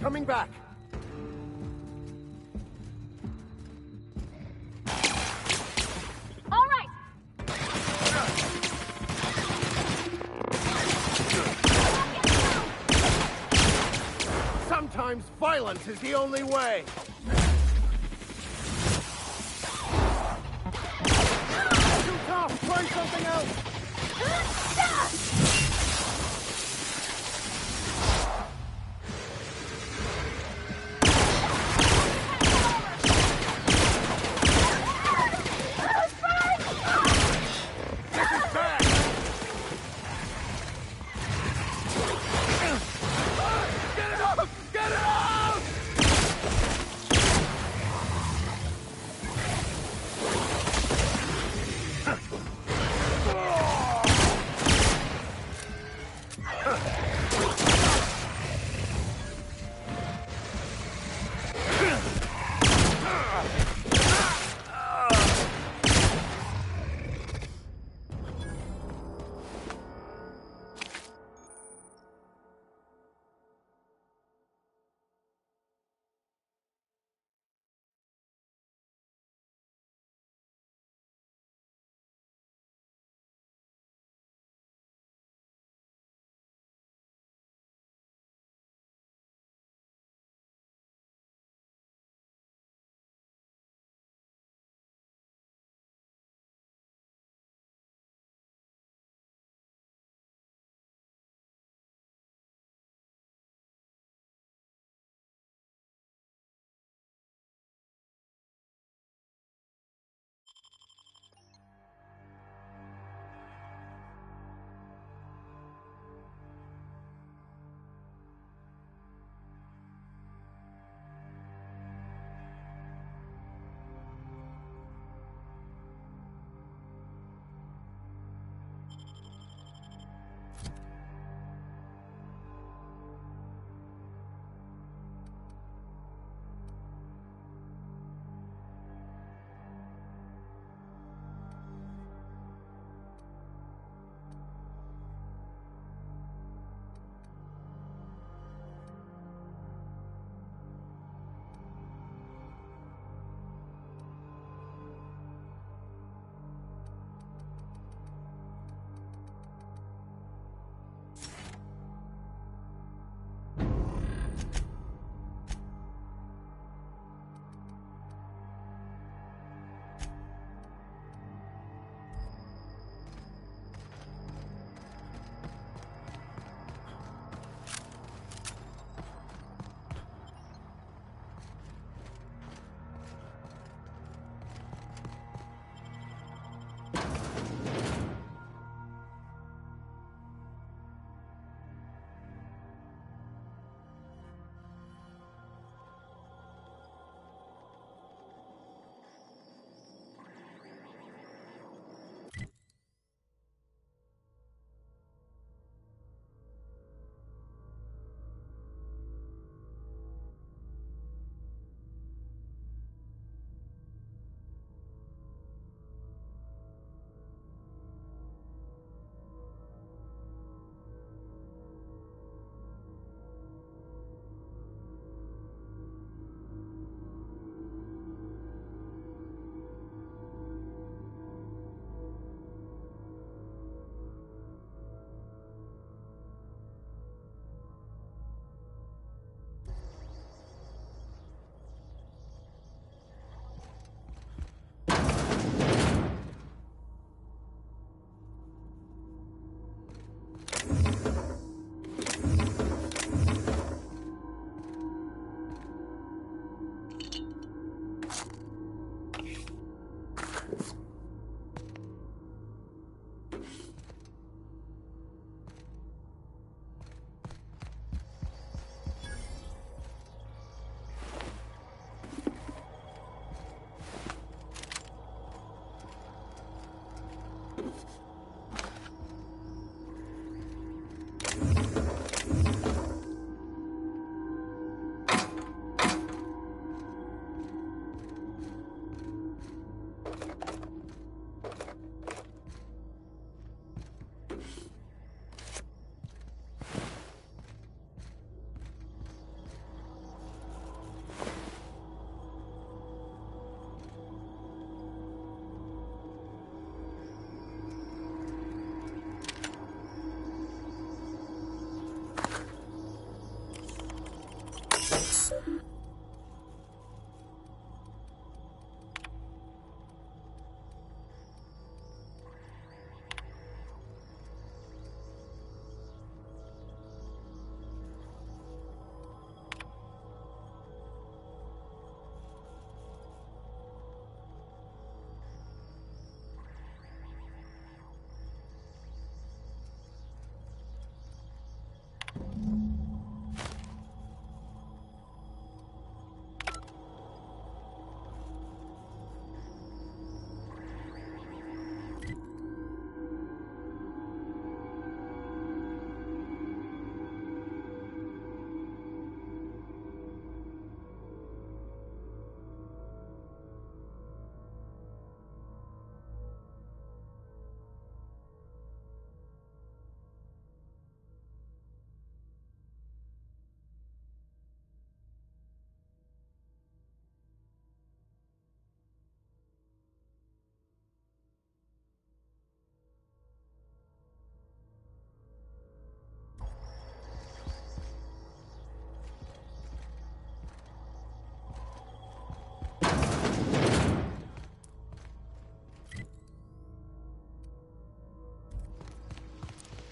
Coming back. All right. Sometimes violence is the only way. Too tough. Try something else.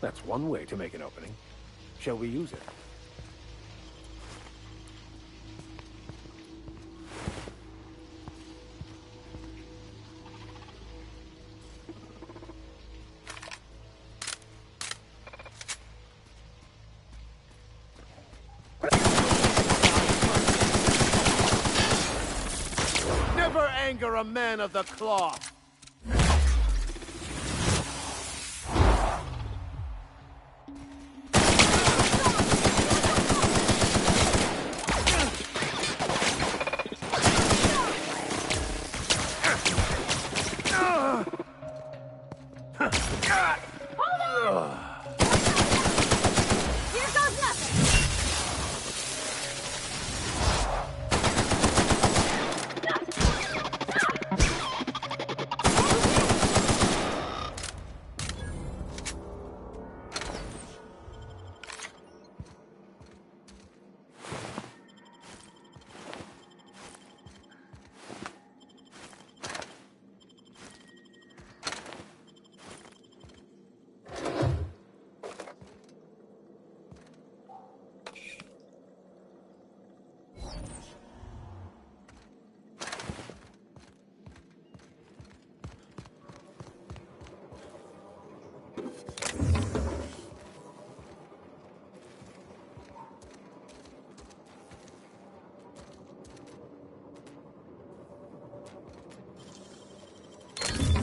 That's one way to make an opening. Shall we use it? Never anger a man of the cloth!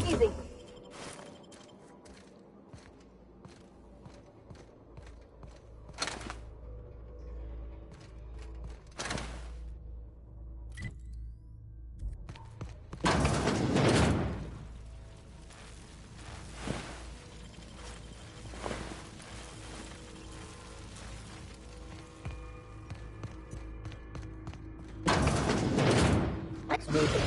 Easy. Let's move it.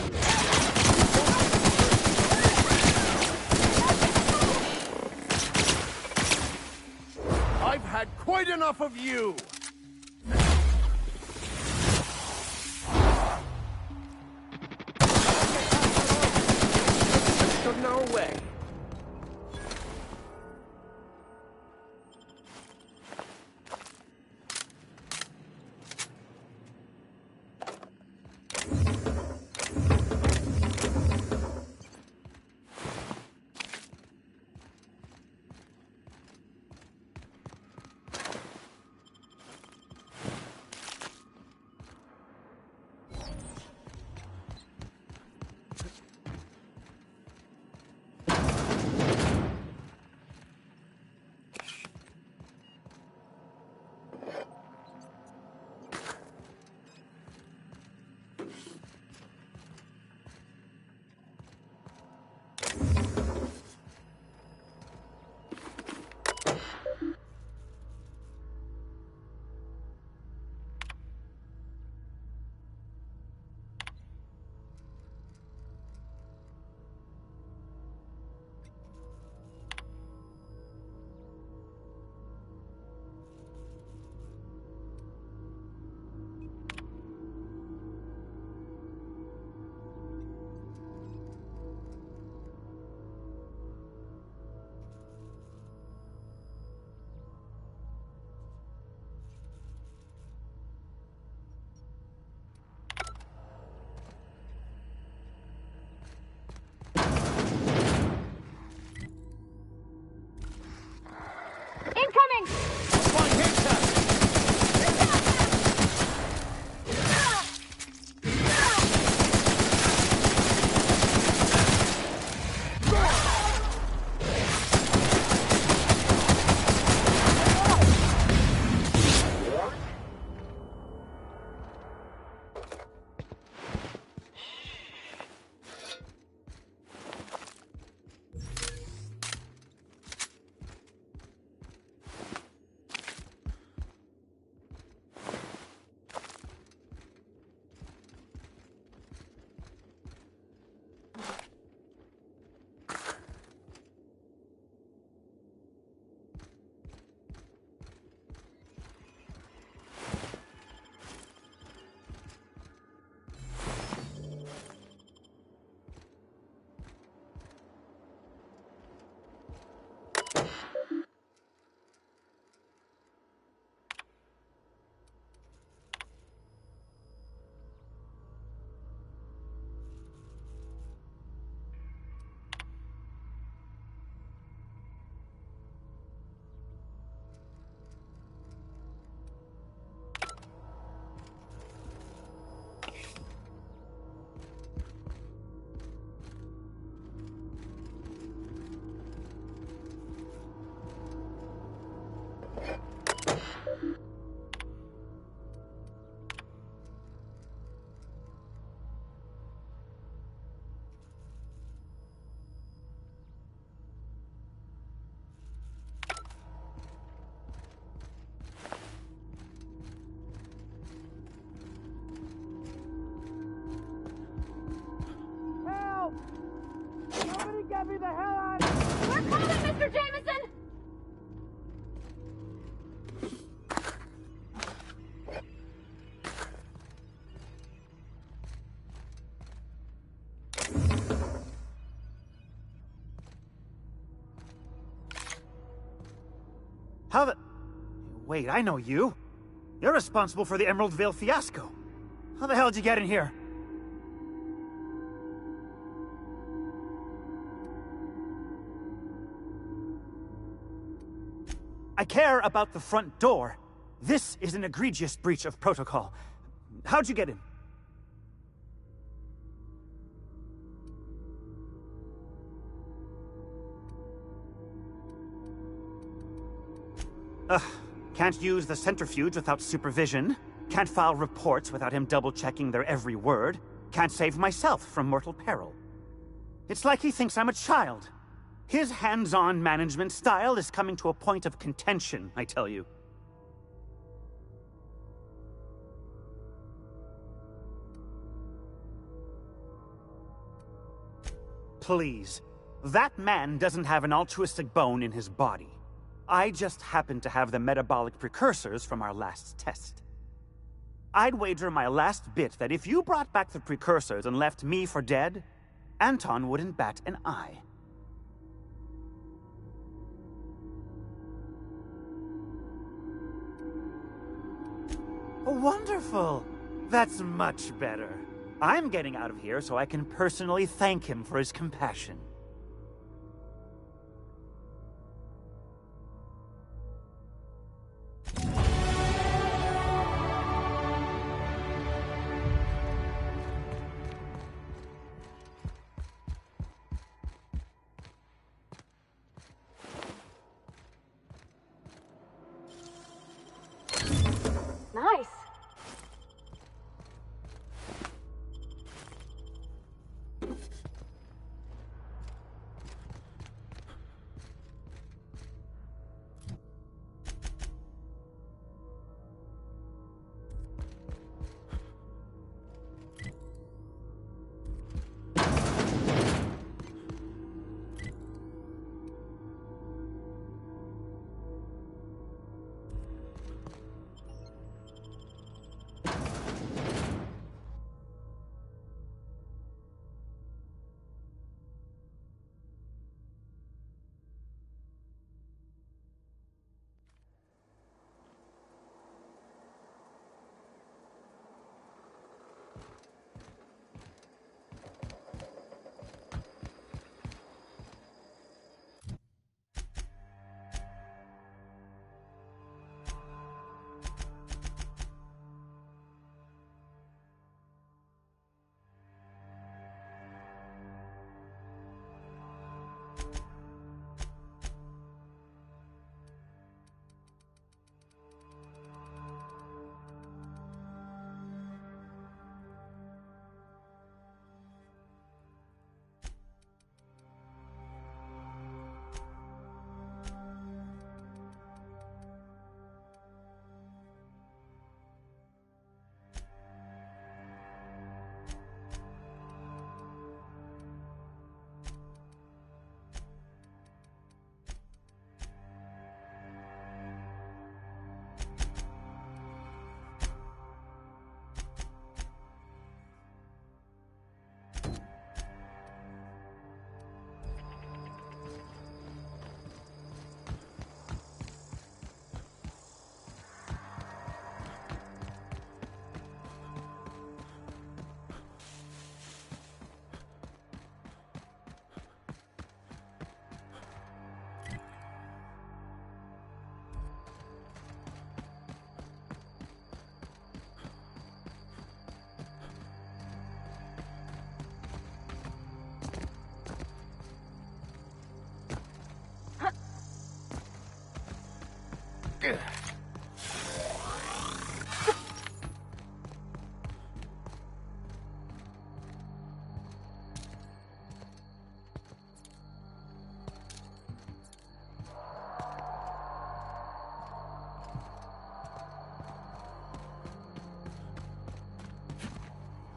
I've had quite enough of you! Stood in our way. me the hell out of We're coming, Mr. Jameson! How the... Wait, I know you. You're responsible for the Emerald Vale fiasco. How the hell did you get in here? I care about the front door. This is an egregious breach of protocol. How'd you get in? Can't use the centrifuge without supervision. Can't file reports without him double-checking their every word. Can't save myself from mortal peril. It's like he thinks I'm a child. His hands-on management style is coming to a point of contention, I tell you. Please. That man doesn't have an altruistic bone in his body. I just happen to have the metabolic precursors from our last test. I'd wager my last bit that if you brought back the precursors and left me for dead, Anton wouldn't bat an eye. Wonderful! That's much better. I'm getting out of here so I can personally thank him for his compassion. Nice.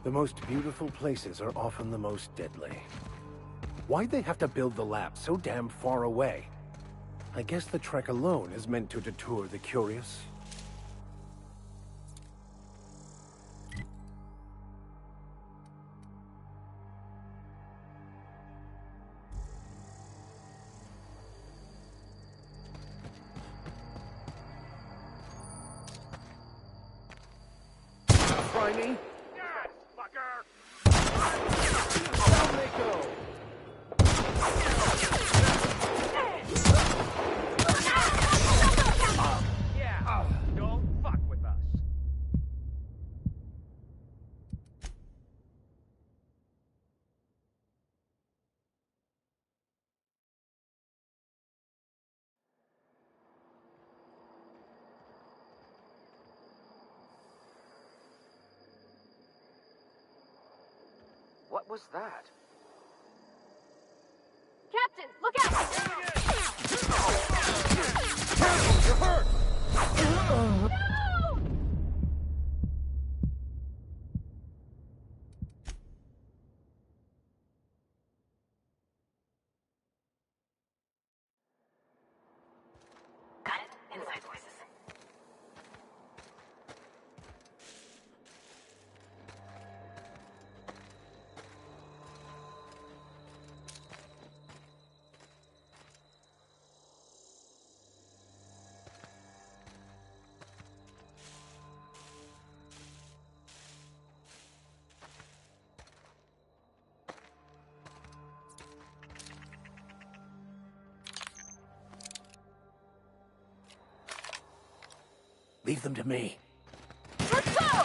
The most beautiful places are often the most deadly. Why'd they have to build the lab so damn far away? I guess the trek alone is meant to deter the curious. Try me? Yes, fucker! Down they go! Yeah, don't fuck with us. What was that? Captain, look out! You're hurt! No! Got it. Inside voices. Leave them to me. Let's go!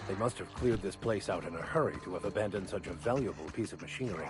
They must have cleared this place out in a hurry to have abandoned such a valuable piece of machinery.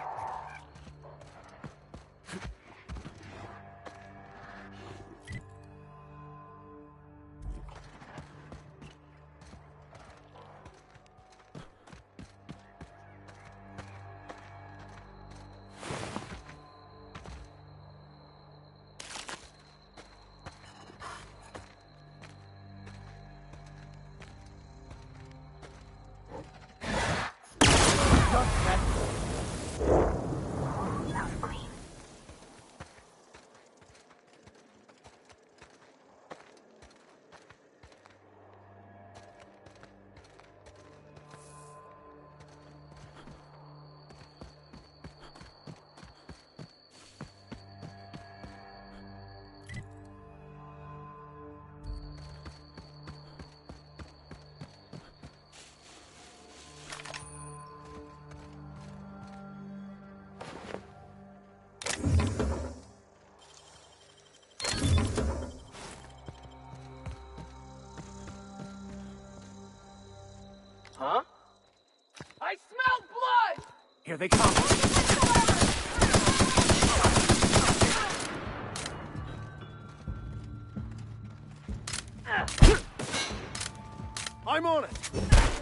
Here they come. I'm on it.